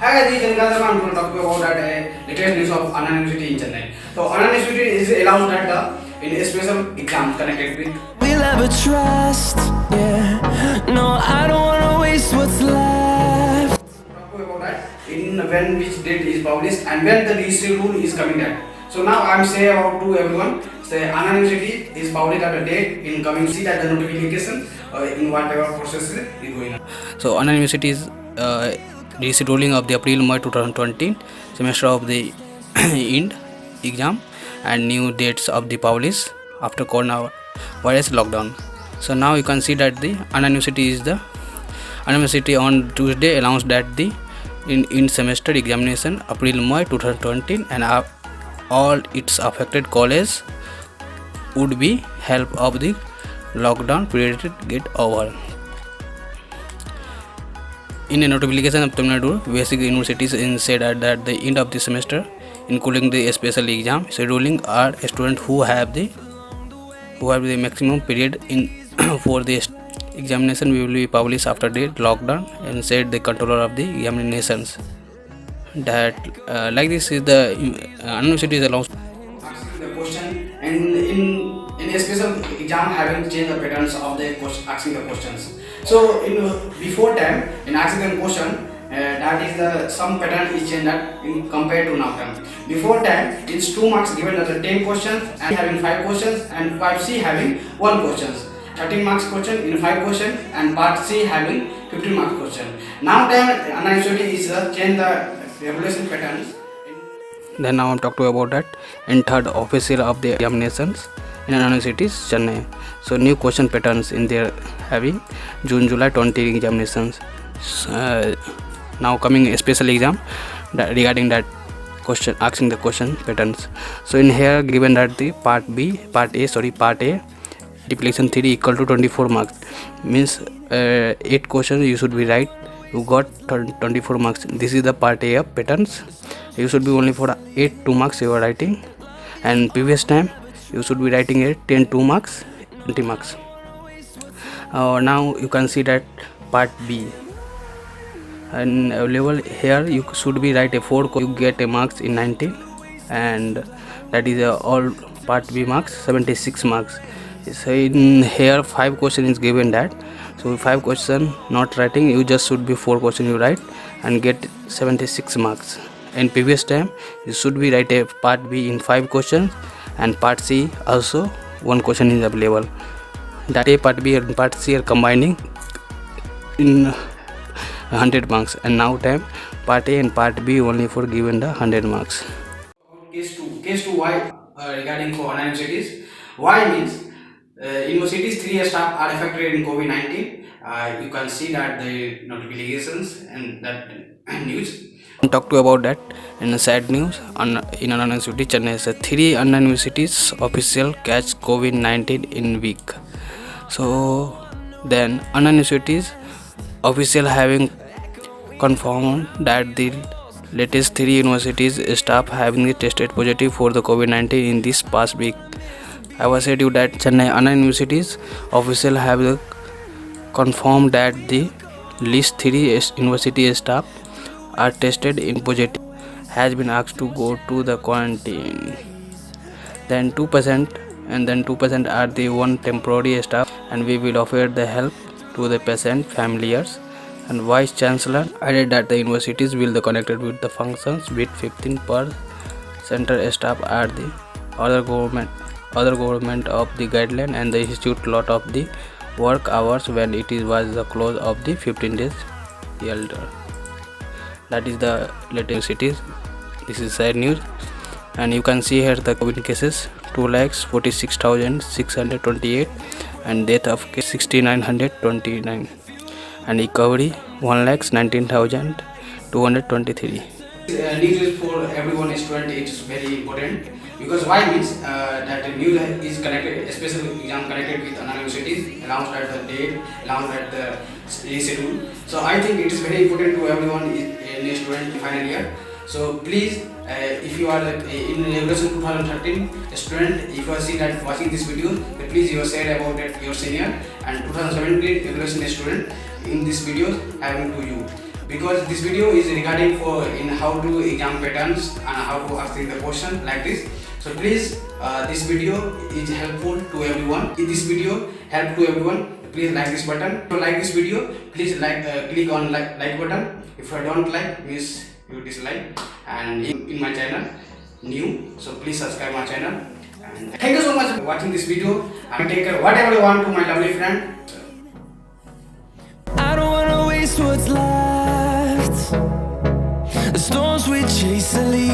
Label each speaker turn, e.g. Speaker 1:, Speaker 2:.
Speaker 1: Hi guys, this is Ganesh. I'm going to talk about that latest news of Anna University in Chennai. So Anna University is allowed that in a special exam connected with.
Speaker 2: We'll ever trust, yeah. No, I don't wanna waste what's left.
Speaker 1: Talk about that in when which date is published and when the digital rule is coming that. So now I'm say about to everyone. Say Anna University is published at a date in coming. See that the notification in whatever process is going on.
Speaker 3: So Anna University is rescheduling of the April-May 2020 semester of the end exam and new dates of the publish after coronavirus lockdown. So now you can see that the Anna University on Tuesday announced that the in semester examination April-May 2020 and all its affected colleges would be help of the lockdown period get over. In a notification of Tamil Nadu basic universities said that the end of the semester, including the special exam scheduling, are students who have the maximum period in for the examination will be published after the lockdown, and said the controller of the examinations that like this is the university is allowed.
Speaker 1: Asking the question and in a special exam having changed the patterns of the asking the questions. So in before time in asking the question that is the some pattern is changed that in compared to now time. Before time it's 2 marks given as a 10 questions and having 5 questions and part C having 1 questions. 13 marks question in 5 question and part C having 15 marks question. Now time Anna is change the regulation patterns.
Speaker 3: Then now I'm talking about that in third official of the examinations in Anna University Chennai. So new question patterns in their having June-July 20 examinations. Now coming a special exam that regarding that question asking the question patterns. So in here given that the part A depletion theory equal to 24 marks means 8 questions you should be right. You got 24 marks. This is the part A of patterns. You should be only for 2 marks you are writing, and previous time you should be writing a 2 marks 20 marks. Now you can see that part B and available here you should be write a 4 you get a marks in 19, and that is all part B marks 76 marks. So in here 5 question is given that, so 5 question not writing you just should be 4 question you write and get 76 marks. In previous time you should be write a part B in 5 questions and part C also 1 question is available. That A part B and part C are combining in 100 marks, and now time part A and part B only for given the 100 marks.
Speaker 1: Case 2 why regarding for Anna universities. Why means universities 3 staff are affected in COVID-19. You can see that the notifications and that news.
Speaker 3: Talk to about that in a sad news in Anna University Chennai. 3 Anna Universities official catch COVID-19 in week. So then Anna Universities official having confirmed that the latest 3 universities staff having tested positive for the COVID-19 in this past week. I was said you that Chennai Anna Universities official have confirmed that the list 3 university staff are tested in positive has been asked to go to the quarantine. Then 2% are the one temporary staff, and we will offer the help to the patient families. And Vice Chancellor added that the universities will be connected with the functions with 15 per center staff are the other government of the guideline, and the institute lot of the work hours when it was the close of the 15 days elder. That is the latest cities. This is sad news, and you can see here the COVID cases 2,46,628 and death of 6,929 and recovery 1,19,223.
Speaker 1: News for everyone student it's very important because why means that the news is connected, especially exam connected with Anna universities, announced at the date, announced at the schedule. So I think it is very important to everyone in a student final year. So please, if you are in regulation 2013 student, if you see that watching this video, please you share about that your senior and 2017 regulation student in this video having to you. because this video is regarding for in how to exam patterns and how to ask the question like this. So please, this video is helpful to everyone. If this video help to everyone, please like this button. If you like this video, please click on like button. If you don't like, means you dislike. And in my channel new, so please subscribe my channel. And thank you so much for watching this video. And take care whatever you want to my lovely friend.
Speaker 2: I don't wanna waste what's left. The storms we chase are leaving.